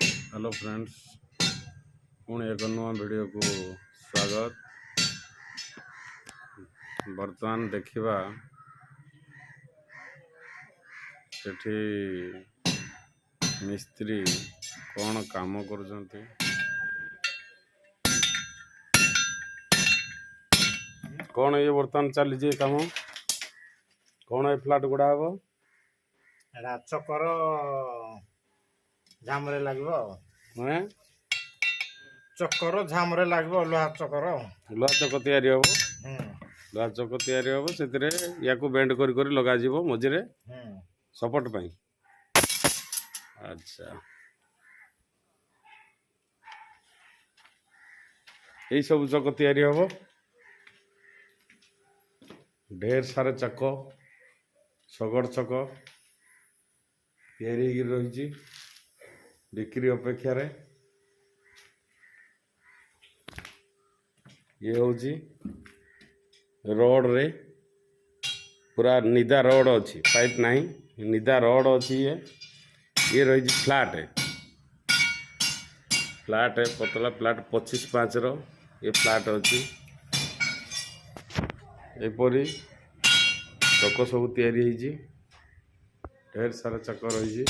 Hello friends, पुणी एक नुआ वीडियो को स्वागत। बर्तमान देखा सेठी मिस्त्री कौन काम कर कौन ये बर्तमान चली काम कौन ये फ्लाट गुड़ा हम चकर झामरे लगे मैंने चकर झामरे लगे लुहा चकर लुहा चक तैयारी हम लुहा चक तैयारी हम से या बेंड कर लगा मझे सपोर्ट पाई। अच्छा, यही सब चक तैयारी हम ढेर सारा चक शगड़ चक तैयारी रही बिक्री अपेक्षा रे। ये हूँ रोड रे पूरा निदा रोड अच्छी पाइप नहीं निदा रोड अच्छी ये रही फ्लाट फ्लाट पतला फ्लाट 25/5 रो ये फ्लाट अच्छी एपरी चक सब तैयारी ढेर सारा चक रही।